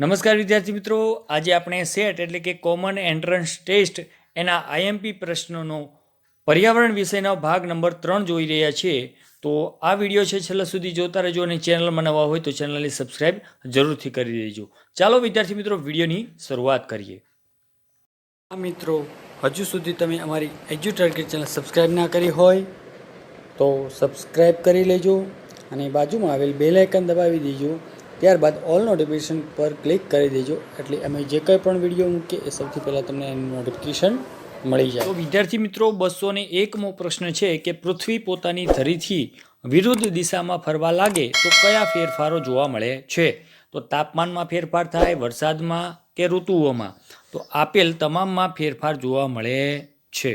નમસ્કાર વિદ્યાર્થી મિત્રો, આજે આપણે સેટ એટલે કે કોમન એન્ટ્રન્સ ટેસ્ટ એના આઈએમપી પ્રશ્નોનો પર્યાવરણ વિષયનો ભાગ નંબર 3 જોઈ રહ્યા છીએ. તો આ વિડીયો છે છેલ્લા સુધી જોતા રહેજો અને ચેનલમાં નવા હોય તો ચેનલને સબસ્ક્રાઈબ જરૂરથી કરી દેજો. ચાલો વિદ્યાર્થી મિત્રો, વિડીયોની શરૂઆત કરીએ. આ મિત્રો, હજુ સુધી તમે અમારી એજ્યુટાર્ગેટ ચેનલ સબસ્ક્રાઈબ ના કરી હોય તો સબસ્ક્રાઈબ કરી લેજો અને બાજુમાં આવેલ બેલ આઇકન દબાવી દેજો. ત્યારબાદ ઓલ નોટિફિકેશન પર ક્લિક કરી દેજો, એટલે અમે જે કંઈ પણ વિડીયો મૂકીએ એ સૌથી પહેલાં તમને એનું નોટિફિકેશન મળી જાય. તો વિદ્યાર્થી મિત્રો, 201મો પ્રશ્ન છે કે પૃથ્વી પોતાની ધરીથી વિરુદ્ધ દિશામાં ફરવા લાગે તો કયા ફેરફારો જોવા મળે છે? તો તાપમાનમાં ફેરફાર થાય, વરસાદમાં કે ઋતુઓમાં? તો આપેલ તમામમાં ફેરફાર જોવા મળે છે.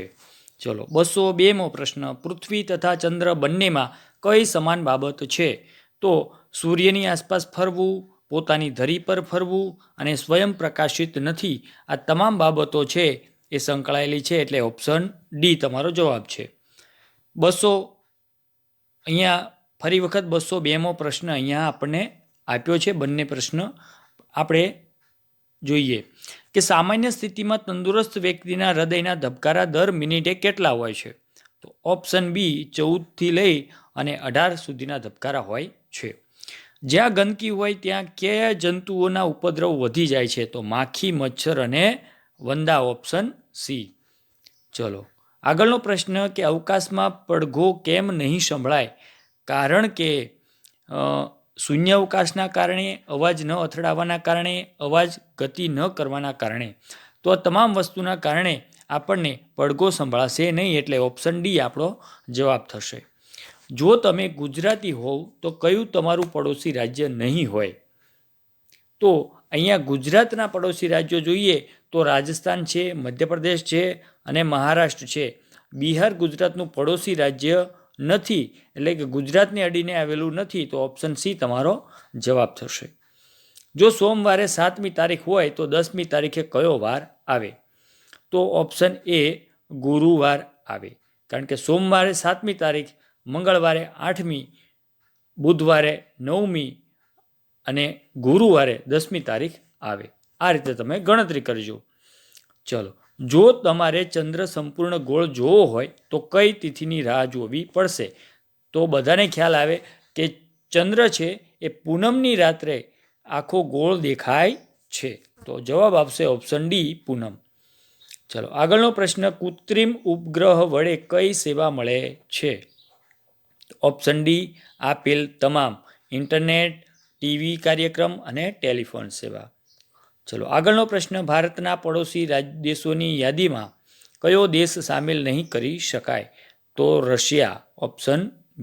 ચલો 202મો પ્રશ્ન, પૃથ્વી તથા ચંદ્ર બંનેમાં કઈ સમાન બાબત છે? તો સૂર્યની આસપાસ ફરવું, પોતાની ધરી પર ફરવું અને સ્વયં પ્રકાશિત નથી. આ તમામ બાબતો છે એ સંકળાયેલી છે, એટલે ઓપ્શન ડી તમારો જવાબ છે. અહીંયા ફરી વખત 202મો પ્રશ્ન અહીંયા આપણને આપ્યો છે. બંને પ્રશ્ન આપણે જોઈએ કે સામાન્ય સ્થિતિમાં તંદુરસ્ત વ્યક્તિના હૃદયના ધબકારા દર મિનિટે કેટલા હોય છે? તો ઓપ્શન બી 14થી લઈ અને 18 સુધીના ધબકારા હોય છે. જ્યાં ગંદકી હોય ત્યાં કયા જંતુઓના ઉપદ્રવ વધી જાય છે? તો માખી, મચ્છર અને વંદા. Option C. ચલો આગળનો પ્રશ્ન કે અવકાશમાં પડઘો કેમ નહીં સંભળાય? કારણ કે શૂન્ય અવકાશના કારણે, અવાજ ન અથડાવાના કારણે, અવાજ ગતિ ન કરવાના કારણે. તો આ તમામ વસ્તુના કારણે આપણને પડઘો સંભળાશે નહીં, એટલે ઓપ્શન ડી આપણો જવાબ થશે. જો તમે ગુજરાતી હોવ તો કયું તમારું પડોશી રાજ્ય નહીં હોય? તો અહીંયા ગુજરાતના પડોશી રાજ્યો જોઈએ તો રાજસ્થાન છે, મધ્યપ્રદેશ છે અને મહારાષ્ટ્ર છે. બિહાર ગુજરાતનું પડોશી રાજ્ય નથી, એટલે કે ગુજરાતને અડીને આવેલું નથી. તો ઓપ્શન સી તમારો જવાબ થશે. જો સોમવારે 7મી તારીખ હોય તો 10મી તારીખે કયો વાર આવે? તો ઓપ્શન એ ગુરુવાર આવે, કારણ કે સોમવારે 7મી તારીખ, મંગળવારે 8મી, બુધવારે 9મી અને ગુરુવારે 10મી તારીખ આવે. આ રીતે તમે ગણતરી કરજો. ચલો, જો તમારે ચંદ્ર સંપૂર્ણ ગોળ જોવો હોય તો કઈ તિથિની રાહ જોવી પડશે? તો બધાને ખ્યાલ આવે કે ચંદ્ર છે એ પૂનમની રાત્રે આખો ગોળ દેખાય છે. તો જવાબ આપશે ઓપ્શન ડી, પૂનમ. ચલો આગળનો પ્રશ્ન, કૃત્રિમ ઉપગ્રહ વડે કઈ સેવા મળે છે? ઓપ્શન ડી આપેલ તમામ, ઇન્ટરનેટ, ટીવી કાર્યક્રમ અને ટેલિફોન સેવા. ચલો આગળનો પ્રશ્ન, ભારતના પડોશી દેશોની યાદીમાં કયો દેશ સામેલ નહીં કરી શકાય? તો રશિયા. Option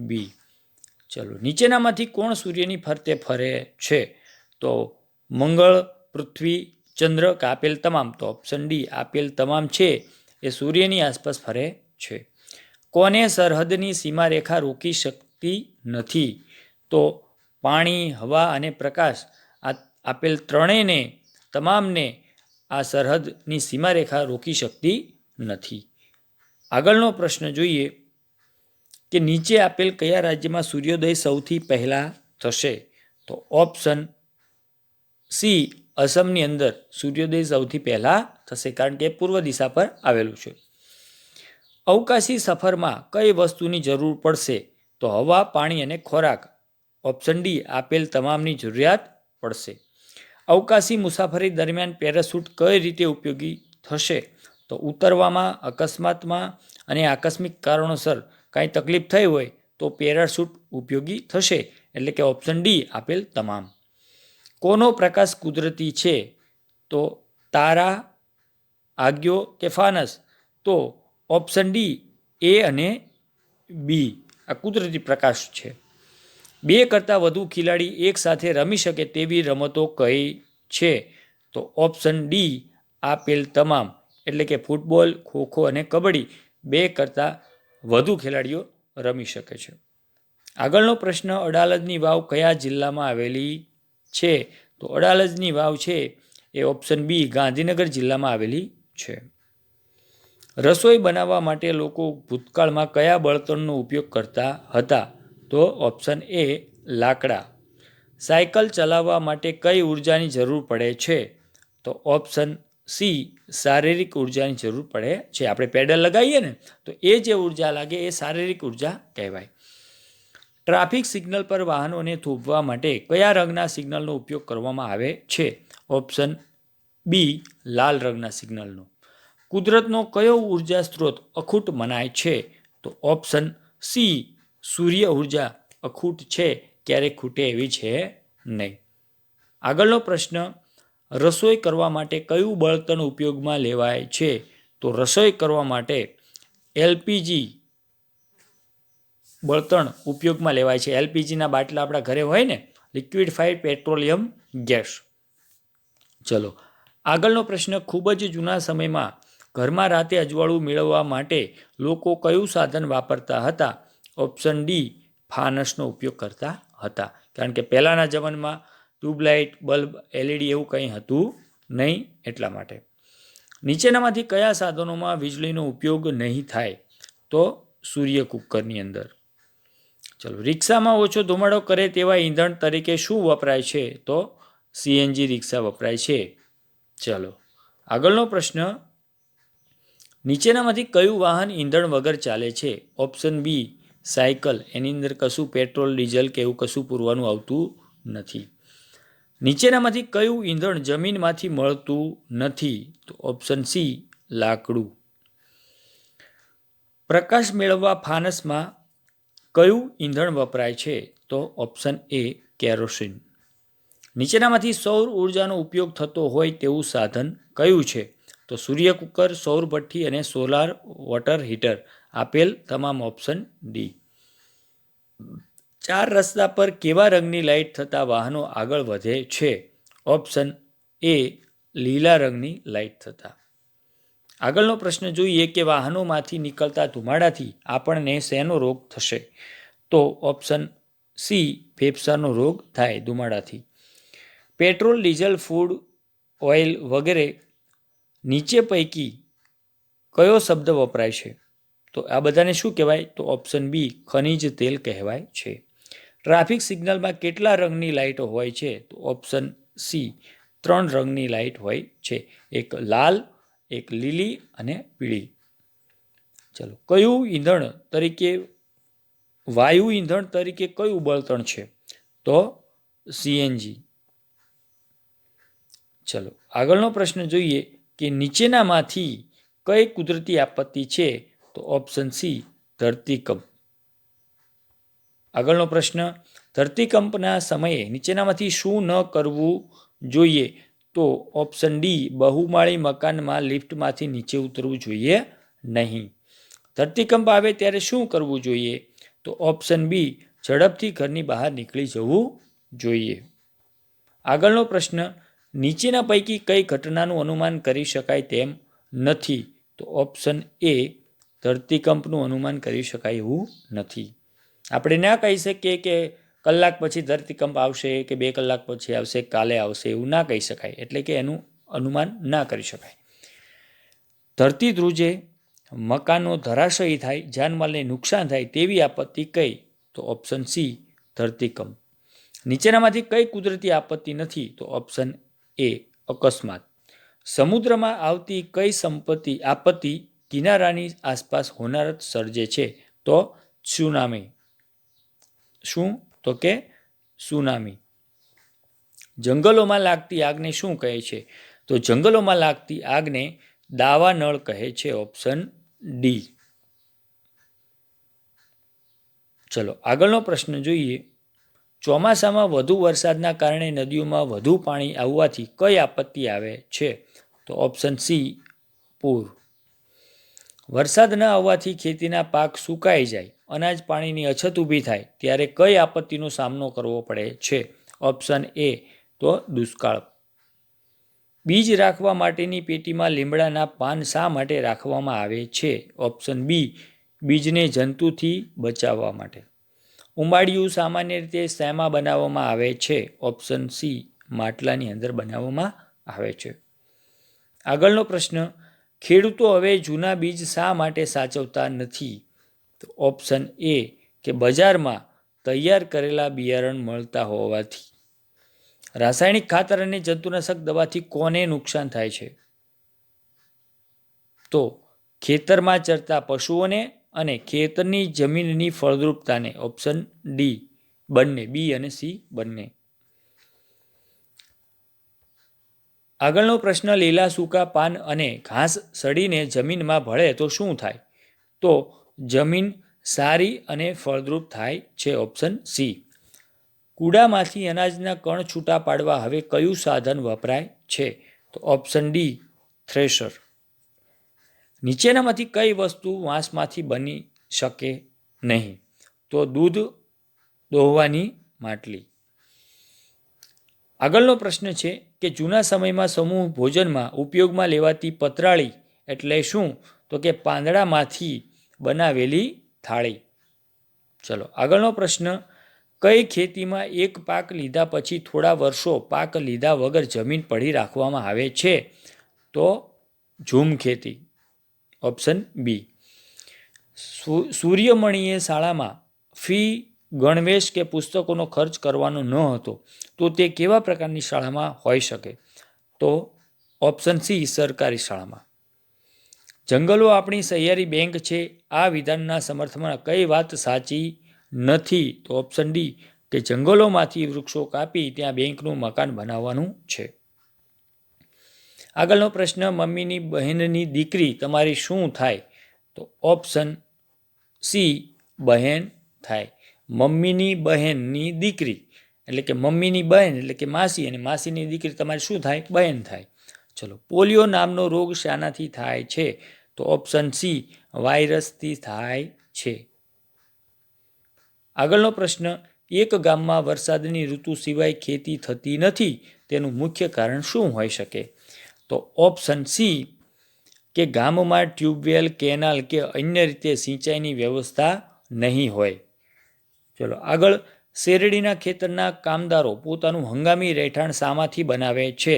B. ચલો નીચેનામાંથી કોણ સૂર્યની ફરતે ફરે છે? તો મંગળ, પૃથ્વી, ચંદ્ર કે આપેલ તમામ? તો ઓપ્શન ડી આપેલ તમામ છે એ સૂર્યની આસપાસ ફરે છે. કોને સરહદની સીમારેખા રોકી શકતી નથી? તો પાણી, હવા અને પ્રકાશ. આપેલ ત્રણેયને, તમામને આ સરહદની સીમારેખા રોકી શકતી નથી. આગળનો પ્રશ્ન જોઈએ કે નીચે આપેલ કયા રાજ્યમાં સૂર્યોદય સૌથી પહેલા થશે? તો ઓપ્શન સી, અસમની અંદર સૂર્યોદય સૌથી પહેલા થશે, કારણ કે પૂર્વ દિશા પર આવેલું છે. અવકાશી સફરમાં કઈ વસ્તુની જરૂર પડશે? તો હવા, પાણી અને ખોરાક. ઓપ્શન ડી આપેલ તમામની જરૂરિયાત પડશે. અવકાશી મુસાફરી દરમિયાન પેરાશૂટ કઈ રીતે ઉપયોગી થશે? તો ઉતરવામાં, અકસ્માતમાં અને આકસ્મિક કારણોસર કાંઈ તકલીફ થઈ હોય તો પેરાશૂટ ઉપયોગી થશે, એટલે કે ઓપ્શન ડી આપેલ તમામ. કોનો પ્રકાશ કુદરતી છે? તો તારા, આગ્યો કે ફાનસ? તો ઓપ્શન ડી એ અને બી, આ કુદરતી પ્રકાશ છે. 2 કરતાં વધુ ખેલાડી એક સાથે રમી શકે તેવી રમતો કઈ છે? તો ઓપ્શન ડી આપેલ તમામ, એટલે કે ફૂટબોલ, ખોખો અને કબડ્ડી 2 કરતાં વધુ ખેલાડીઓ રમી શકે છે. આગળનો પ્રશ્ન, અડાલજની વાવ કયા જિલ્લામાં આવેલી છે? તો અડાલજની વાવ છે એ ઓપ્શન બી ગાંધીનગર જિલ્લામાં આવેલી છે. રસોઈ બનાવવા માટે લોકો ભૂતકાળમાં કયા બળતણનો ઉપયોગ કરતા હતા? તો ઓપ્શન એ લાકડા. સાયકલ ચલાવવા માટે કઈ ઉર્જાની જરૂર પડે છે? તો ઓપ્શન સી શારીરિક ઉર્જાની જરૂર પડે છે. આપણે પેડલ લગાવીએ ને તો એ જે ઉર્જા લાગે એ શારીરિક ઉર્જા કહેવાય. ટ્રાફિક સિગ્નલ પર વાહનોને થોભવા માટે કયા રંગના સિગ્નલનો ઉપયોગ કરવામાં આવે છે? ઓપ્શન બી લાલ રંગના સિગ્નલનો. કુદરતનો કયો ઉર્જા સ્ત્રોત અખૂટ મનાય છે? તો ઓપ્શન સી સૂર્ય ઉર્જા અખૂટ છે, ક્યારેક ખૂટે એવી છે નહીં. આગળનો પ્રશ્ન, રસોઈ કરવા માટે કયું બળતણ ઉપયોગમાં લેવાય છે? તો રસોઈ કરવા માટે એલપીજી બળતણ ઉપયોગમાં લેવાય છે. એલપીજીના બાટલા આપણા ઘરે હોય ને, લિક્વિડફાઈડ પેટ્રોલિયમ ગેસ. ચલો આગળનો પ્રશ્ન, ખૂબ જ જૂના સમયમાં ઘરમાં રાતે અજવાળું મેળવવા માટે લોકો કયું સાધન વાપરતા હતા? ઓપ્શન ડી ફાનસનો ઉપયોગ કરતા હતા. કારણ કે પહેલાંના જમાનામાં ટ્યુબલાઇટ, બલ્બ, એલઈડી એવું કંઈ હતું નહીં, એટલા માટે. નીચેનામાંથી કયા સાધનોમાં વીજળીનો ઉપયોગ નહીં થાય? તો સૂર્ય કુકરની અંદર. ચલો, રિક્ષામાં ઓછો ધુમાડો કરે તેવા ઈંધણ તરીકે શું વપરાય છે? તો સીએનજી રિક્ષા વપરાય છે. ચલો આગળનો પ્રશ્ન, નીચેનામાંથી કયું વાહન ઈંધણ વગર ચાલે છે? Option B cycle. એની અંદર કશું પેટ્રોલ, ડીઝલ કે એવું કશું પૂરવાનું આવતું નથી. નીચેનામાંથી કયું ઈંધણ જમીનમાંથી મળતું નથી? તો ઓપ્શન સી લાકડું. પ્રકાશ મેળવવા ફાનસમાં કયું ઈંધણ વપરાય છે? તો ઓપ્શન એ કેરોસીન. નીચેનામાંથી સૌર ઉર્જાનો ઉપયોગ થતો હોય તેવું સાધન કયું છે? તો સૂર્ય કુકર, સૌર ભઠ્ઠી અને સોલાર વોટર હીટર. આપેલ તમામ ઓપ્શન ડી. 4 રસ્તા પર કેવા રંગની લાઇટ થતાં વાહનો આગળ વધે છે? ઓપ્શન એ લીલા રંગની લાઇટ થતાં. આગળનો પ્રશ્ન જોઈએ કે વાહનોમાંથી નીકળતા ધુમાડાથી આપણને શેનો રોગ થશે? તો ઓપ્શન સી ફેફસાનો રોગ થાય ધુમાડાથી. પેટ્રોલ, ડીઝલ, ફૂડ ઓઇલ વગેરે નીચે પૈકી કયો શબ્દ વપરાય છે? તો આ બધાને શું કહેવાય? તો ઓપ્શન બી ખનિજ તેલ કહેવાય છે. ટ્રાફિક સિગ્નલમાં કેટલા રંગની લાઇટો હોય છે? તો ઓપ્શન સી 3 રંગની લાઇટ હોય છે. એક લાલ, એક લીલી અને પીળી. ચલો, કયું ઈંધણ તરીકે વાયુ ઈંધણ તરીકે કયું બળતણ છે? તો સીએનજી. ચલો આગળનો પ્રશ્ન જોઈએ કે નીચેનામાંથી કઈ કુદરતી આપત્તિ છે? તો ઓપ્શન સી ધરતીકંપ. આગળનો પ્રશ્ન, ધરતીકંપના સમયે નીચેનામાંથી શું ન કરવું જોઈએ? તો ઓપ્શન ડી બહુમાળી મકાનમાં લિફ્ટમાંથી નીચે ઉતરવું જોઈએ નહીં. ધરતીકંપ આવે ત્યારે શું કરવું જોઈએ? તો ઓપ્શન બી ઝડપથી ઘરની બહાર નીકળી જવું જોઈએ. આગળનો પ્રશ્ન, નીચેના પૈકી કઈ ઘટનાનું અનુમાન કરી શકાય તેમ નથી? તો ઓપ્શન એ ધરતીકંપનું અનુમાન કરી શકાય એવું નથી. આપણે ના કહી શકીએ કે કલાક પછી ધરતીકંપ આવશે કે 2 કલાક પછી આવશે, કાલે આવશે, એવું ના કહી શકાય. એટલે કે એનું અનુમાન ના કરી શકાય. ધરતી ધ્રુજે, મકાનો ધરાશયી થાય, જાનમાલને નુકસાન થાય તેવી આપત્તિ કઈ? તો ઓપ્શન સી ધરતીકંપ. નીચેનામાંથી કઈ કુદરતી આપત્તિ નથી? તો ઓપ્શન એ અકસ્માત. સમુદ્રમાં આવતી કઈ આપત્તિ કિનારાની આસપાસ હોનારત સર્જે છે? તો ત્સુનામી. શું? તો કે સુનામી. જંગલોમાં લાગતી આગને શું કહે છે? તો જંગલોમાં લાગતી આગને દાવાનળ કહે છે. Option D. ચલો આગળનો પ્રશ્ન જોઈએ. ચોમાસામાં વધુ વરસાદના કારણે નદીઓમાં વધુ પાણી આવવાથી કઈ આપત્તિ આવે છે? તો ઓપ્શન સી પૂર. વરસાદ ન આવવાથી ખેતીના પાક સુકાઈ જાય, અનાજ પાણીની અછત ઊભી થાય ત્યારે કઈ આપત્તિનો સામનો કરવો પડે છે? ઓપ્શન એ તો દુષ્કાળ. બીજ રાખવા માટેની પેટીમાં લીમડાના પાન શા માટે રાખવામાં આવે છે? ઓપ્શન બી બીજને જંતુથી બચાવવા માટે. ઉંબાડિયું સામાન્ય રીતે શેમાં બનાવવામાં આવે છે? ઓપ્શન સી માટલાની અંદર બનાવવામાં આવે છે. આગળનો પ્રશ્ન, ખેડૂતો હવે જૂના બીજ શા માટે સાચવતા નથી? તો ઓપ્શન એ કે બજારમાં તૈયાર કરેલા બિયારણ મળતા હોવાથી. રાસાયણિક ખાતર અને જંતુનાશક દવાથી કોને નુકસાન થાય છે? તો ખેતરમાં ચરતા પશુઓને અને ખેતરની જમીનની ફળદ્રુપતાને. ઓપ્શન ડી બંને, બી અને સી બંને. આગળનો પ્રશ્ન, લીલા સૂકા પાન અને ઘાસ સડીને જમીનમાં ભળે તો શું થાય? તો જમીન સારી અને ફળદ્રુપ થાય છે. Option C. કૂડામાંથી અનાજના કણ છૂટા પાડવા હવે કયું સાધન વપરાય છે? તો ઓપ્શન ડી થ્રેશર. નીચેનામાંથી કઈ વસ્તુ વાંસમાંથી બની શકે નહીં? તો દૂધ દોહવાની માટલી. આગળનો પ્રશ્ન છે કે જૂના સમયમાં સમૂહ ભોજનમાં ઉપયોગમાં લેવાતી પતરાળી એટલે શું? તો કે પાંદડામાંથી બનાવેલી થાળી. ચલો આગળનો પ્રશ્ન, કઈ ખેતીમાં એક પાક લીધા પછી થોડા વર્ષો પાક લીધા વગર જમીન પડી રાખવામાં આવે છે? તો ઝૂમ ખેતી. Option B. સૂર્યમણીએ શાળામાં ફી, ગણવેશ કે પુસ્તકોનો ખર્ચ કરવાનો ન હતો તો તે કેવા પ્રકારની શાળામાં હોઈ શકે? તો ઓપ્શન સી સરકારી શાળામાં. જંગલો આપણી સહિયારી બેંક છે, આ વિધાનના સમર્થનમાં કઈ વાત સાચી નથી? તો ઓપ્શન ડી કે જંગલોમાંથી વૃક્ષો કાપી ત્યાં બેંકનું મકાન બનાવવાનું છે. આગળનો પ્રશ્ન, મમ્મીની બહેનની દીકરી તમારી શું થાય? તો ઓપ્શન સી બહેન થાય. મમ્મીની બહેનની દીકરી એટલે કે મમ્મીની બહેન એટલે કે માસી, અને માસીની દીકરી તમારી શું થાય? બહેન થાય. ચલો, પોલિયો નામનો રોગ શાનાથી થાય છે? તો ઓપ્શન સી વાયરસથી થાય છે. આગળનો પ્રશ્ન, એક ગામમાં વરસાદની ઋતુ સિવાય ખેતી થતી નથી, તેનું મુખ્ય કારણ શું હોઈ શકે? તો ઓપ્શન સી કે ગામમાં ટ્યુબવેલ, કેનાલ કે અન્ય રીતે સિંચાઈની વ્યવસ્થા નહીં હોય. ચલો આગળ, શેરડીના ખેતરના કામદારો પોતાનું હંગામી રહેઠાણ શામાંથી બનાવે છે?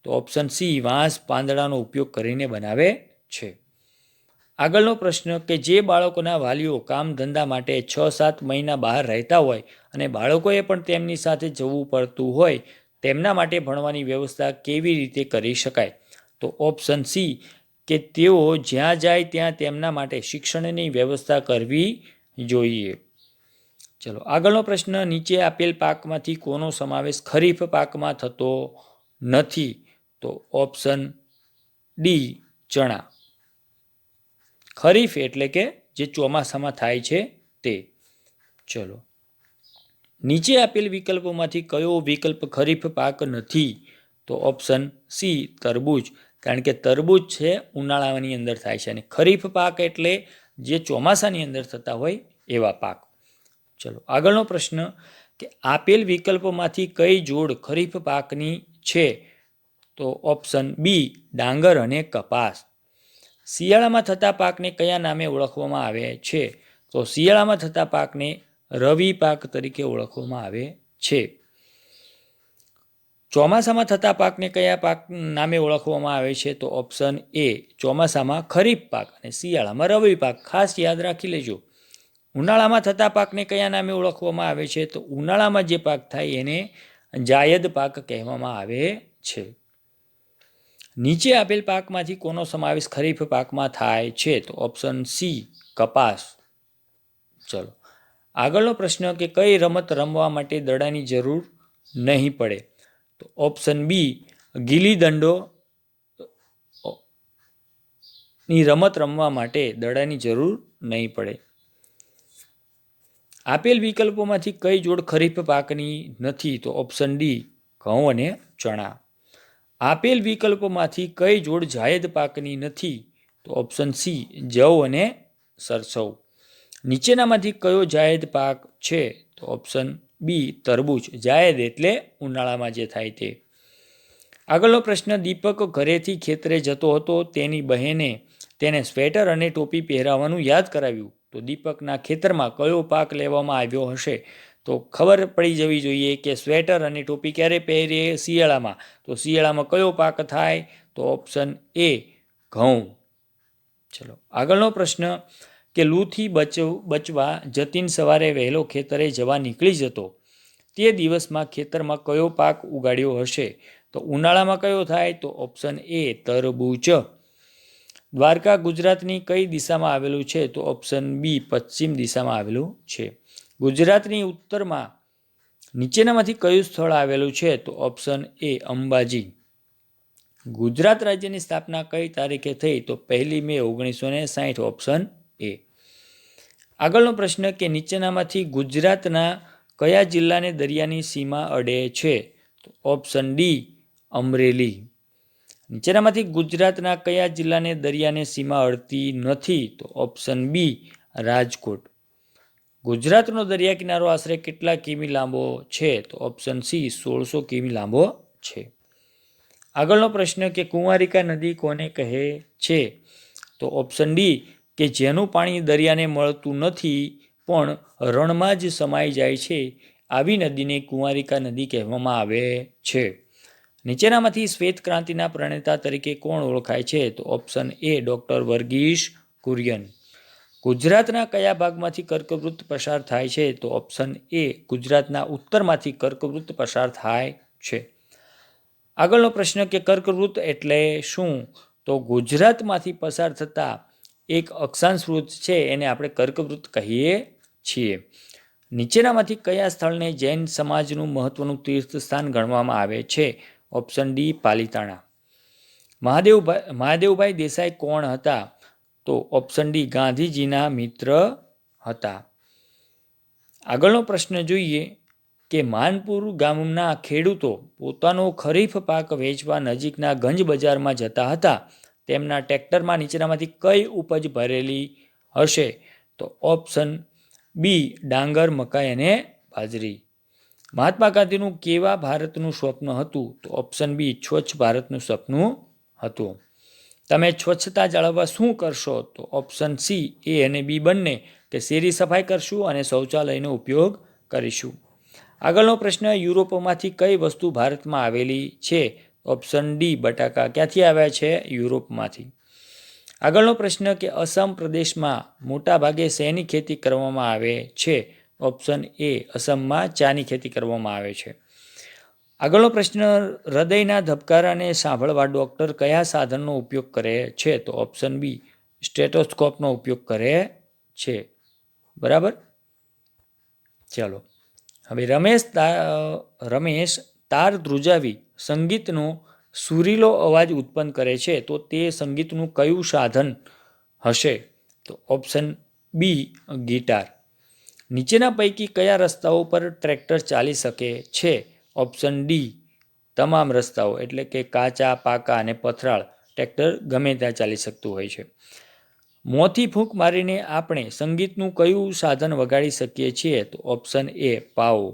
તો ઓપ્શન સી વાંસ, પાંદડાનો ઉપયોગ કરીને બનાવે છે. આગળનો પ્રશ્ન, કે જે બાળકોના વાલીઓ કામ ધંધા માટે 6-7 મહિના બહાર રહેતા હોય અને બાળકોએ પણ તેમની સાથે જવું પડતું હોય, તેમના માટે ભણવાની વ્યવસ્થા કેવી રીતે કરી શકાય? તો ઓપ્શન સી કે તેઓ જ્યાં જાય ત્યાં તેમના માટે શિક્ષણની વ્યવસ્થા કરવી જોઈએ. ચલો આગળનો પ્રશ્ન, નીચે આપેલ પાકમાંથી કોનો સમાવેશ ખરીફ પાકમાં થતો નથી? તો ઓપ્શન ડી ચણા. ખરીફ એટલે કે જે ચોમાસામાં થાય છે તે. ચલો, નીચે આપેલ વિકલ્પોમાંથી કયો વિકલ્પ ખરીફ પાક નથી? તો ઓપ્શન સી તરબૂચ, કારણ કે તરબૂચ છે ઉનાળાની અંદર થાય છે અને ખરીફ પાક એટલે જે ચોમાસાની અંદર થતા હોય એવા પાક. ચલો આગળનો પ્રશ્ન, કે આપેલ વિકલ્પોમાંથી કઈ જોડ ખરીફ પાકની છે? તો ઓપ્શન બી ડાંગર અને કપાસ. શિયાળામાં થતા પાકને કયા નામે ઓળખવામાં આવે છે? તો શિયાળામાં થતા પાકને રવિ પાક તરીકે ઓળખવામાં આવે છે. ચોમાસામાં થતા પાકને કયા પાક નામે ઓળખવામાં આવે છે? તો ઓપ્શન એ ચોમાસામાં ખરીફ પાક અને શિયાળામાં રવિ પાક. ખાસ યાદ રાખી લેજો. ઉનાળામાં થતા પાકને કયા નામે ઓળખવામાં આવે છે? તો ઉનાળામાં જે પાક થાય એને જાયદ પાક કહેવામાં આવે છે. નીચે આપેલ પાકમાંથી કોનો સમાવેશ ખરીફ પાકમાં થાય છે? તો ઓપ્શન સી કપાસ. ચલો આગળનો પ્રશ્ન, કે કઈ રમત રમવા માટે દડાની જરૂર નહીં પડે? તો ઓપ્શન બી ગીલી દંડો ની રમત રમવા માટે દડાની જરૂર નહીં પડે. આપેલ વિકલ્પોમાંથી કઈ જોડ ખરીફ પાકની નથી? તો ઓપ્શન ડી ઘઉં અને ચણા. આપેલ વિકલ્પોમાંથી કઈ જોડ જાયદ પાકની નથી? તો ઓપ્શન સી જવ અને સરસવ. નીચેનામાંથી કયો જાયદ પાક છે? તો ઓપ્શન બી તરબૂચ. જાયદ એટલે ઉનાળામાં જે થાય તે. આગળનો પ્રશ્ન, દીપક ઘરેથી ખેતરે જતો હતો, તેની બહેને તેને સ્વેટર અને ટોપી પહેરાવવાનું યાદ કરાવ્યું, તો દીપકના ખેતરમાં કયો પાક લેવામાં આવ્યો હશે? તો ખબર પડી જવી જોઈએ કે સ્વેટર અને ટોપી ક્યારે પહેરીએ? શિયાળામાં. તો શિયાળામાં કયો પાક થાય? તો ઓપ્શન એ ઘઉં. ચલો આગળનો પ્રશ્ન, કે લૂથી બચવા જતીન સવારે વહેલો ખેતરે જવા નીકળી જતો, તે દિવસમાં ખેતરમાં કયો પાક ઉગાડ્યો હશે? તો ઉનાળામાં કયો થાય? તો ઓપ્શન એ તરબૂચ. દ્વારકા ગુજરાતની કઈ દિશામાં આવેલું છે? તો ઓપ્શન બી પશ્ચિમ દિશામાં આવેલું છે. ગુજરાતની ઉત્તરમાં નીચેનામાંથી કયું સ્થળ આવેલું છે? તો ઓપ્શન એ અંબાજી. ગુજરાત રાજ્યની સ્થાપના કઈ તારીખે થઈ? તો 1 મે 1960. Option A. આગળનો પ્રશ્ન કે નીચેનામાંથી ગુજરાતના કયા જિલ્લાને દરિયાની સીમા અડે છે? તો ઓપ્શન ડી અમરેલી. નીચેનામાંથી ગુજરાતના કયા જિલ્લાને દરિયાને સીમા અડતી નથી? તો ઓપ્શન બી રાજકોટ. ગુજરાતનો દરિયા કિનારો આશરે કેટલા કિમી લાંબો છે? તો ઓપ્શન સી 1600 કિમી લાંબો છે. આગળનો પ્રશ્ન કે કુંવારિકા નદી કોને કહે છે? તો ઓપ્શન ડી કે જેનું પાણી દરિયાને મળતું નથી પણ રણમાં જ સમાઈ જાય છે, આવી નદીને કુંવારિકા નદી કહેવામાં આવે છે. નીચેનામાંથી શ્વેત ક્રાંતિના પ્રણેતા તરીકે કોણ ઓળખાય છે? તો option A doctor Verghese Kurian. ગુજરાતના કયા ભાગમાંથી કર્કવૃત્ત પસાર થાય છે? તો ઓપ્શન એ ગુજરાતના ઉત્તરમાંથી કર્કવૃત્ત પસાર થાય છે. આગળનો પ્રશ્ન કે કર્કવૃત્ત એટલે શું? તો ગુજરાતમાંથી પસાર થતા એક અક્ષાંશ વૃત્ત છે એને આપણે કર્કવૃત્ત કહીએ છીએ. નીચેનામાંથી કયા સ્થળને જૈન સમાજનું મહત્વનું તીર્થ સ્થાન ગણવામાં આવે છે? Option D Palitana. મહાદેવભાઈ દેસાઈ કોણ હતા? તો ઓપ્શન ડી ગાંધીજીના મિત્ર હતા. આગળનો પ્રશ્ન જોઈએ કે માનપુર ગામના ખેડૂતો પોતાનો ખરીફ પાક વેચવા નજીકના ગંજ બજારમાં જતા હતા. તેમના ટ્રેક્ટરમાં નીચેનામાંથી કઈ ઉપજ ભરેલી હશે? તો ઓપ્શન બી ડાંગર, મકાઈ અને બાજરી. મહાત્મા ગાંધીનું કેવા ભારતનું સ્વપ્ન હતું? તો ઓપ્શન બી સ્વચ્છ ભારતનું સપનું હતું. તમે સ્વચ્છતા જાળવવા શું કરશો? તો ઓપ્શન સી એ અને બી બંને, કે શેરી સફાઈ કરશું અને શૌચાલયનો ઉપયોગ કરીશું. આગળનો પ્રશ્ન યુરોપમાંથી કઈ વસ્તુ ભારતમાં આવેલી છે? ઓપ્શન ડી બટાકા. ક્યાંથી આવ્યા છે? યુરોપમાંથી. આગળનો પ્રશ્ન કે અસમ પ્રદેશમાં મોટા ભાગે શેની ખેતી કરવામાં આવે છે? ઓપ્શન એ અસમમાં ચાની ખેતી કરવામાં આવે છે. આગળનો પ્રશ્ન હૃદયના ધબકારાને સાંભળવા ડૉક્ટર કયા સાધનનો ઉપયોગ કરે છે? તો ઓપ્શન બી સ્ટેટોસ્કોપનો ઉપયોગ કરે છે. બરાબર. ચાલો હવે રમેશ તાર ધ્રુજાવી સંગીતનો સુરીલો અવાજ ઉત્પન્ન કરે છે તો તે સંગીતનું કયું સાધન હશે? તો ઓપ્શન બી ગિટાર. નીચેના પૈકી કયા રસ્તાઓ પર ટ્રેક્ટર ચાલી શકે છે? ઓપ્શન ડી તમામ રસ્તાઓ, એટલે કે કાચા, પાકા અને પથરાળ ટ્રેક્ટર ગમે ત્યાં ચાલી શકતું હોય છે. મોંથી ફૂંક મારીને આપણે સંગીતનું કયું સાધન વગાડી શકીએ છીએ? તો ઓપ્શન એ પાવો.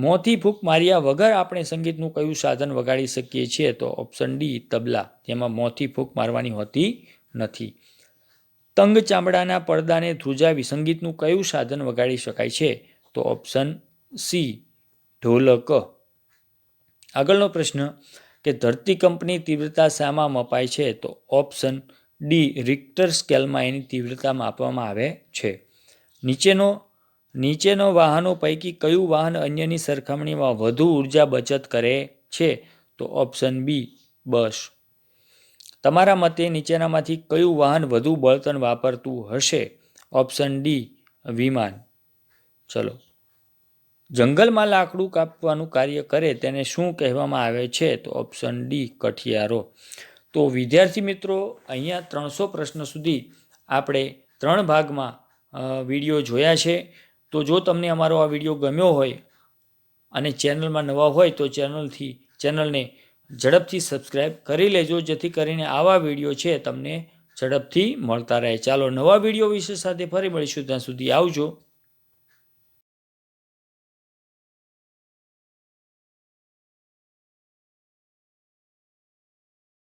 મોંથી ફૂંક માર્યા વગર આપણે સંગીતનું કયું સાધન વગાડી શકીએ છીએ? તો ઓપ્શન ડી તબલા. તેમાં મોંથી ફૂંક મારવાની હોતી નથી. તંગ ચામડાના પડદાને ધ્રુજાવી સંગીતનું કયું સાધન વગાડી શકાય છે? તો ઓપ્શન સી ઢોલક. આગળનો પ્રશ્ન કે ધરતીકંપની તીવ્રતા શામાં મપાય છે? તો ઓપ્શન ડી રિક્ટર સ્કેલમાં એની તીવ્રતા માપવામાં આવે છે. નીચેનો વાહનો પૈકી કયું વાહન અન્યની સરખામણીમાં વધુ ઉર્જા બચત કરે છે? તો ઓપ્શન બી બસ. તમારા મતે નીચેનામાંથી કયું વાહન વધુ બળતણ વાપરતું હશે? ઓપ્શન ડી વિમાન. ચલો. જંગલમાં લાકડું કાપવાનું કાર્ય કરે તેને શું કહેવામાં આવે છે? તો ઓપ્શન ડી કઠિયારો. તો વિદ્યાર્થી મિત્રો, અહીંયા 300 પ્રશ્ન સુધી આપણે 3 ભાગમાં વિડીયો જોયા છે. તો જો તમને અમારો આ વિડીયો ગમ્યો હોય અને ચેનલમાં નવા હોય તો ચેનલને ઝડપથી સબસ્ક્રાઈબ કરી લેજો, જેથી કરીને આવા વિડીયો છે તમને ઝડપથી મળતા રહે. ચાલો નવા વિડીયો વિશે સાથે ફરી મળીશું. ત્યાં સુધી આવજો.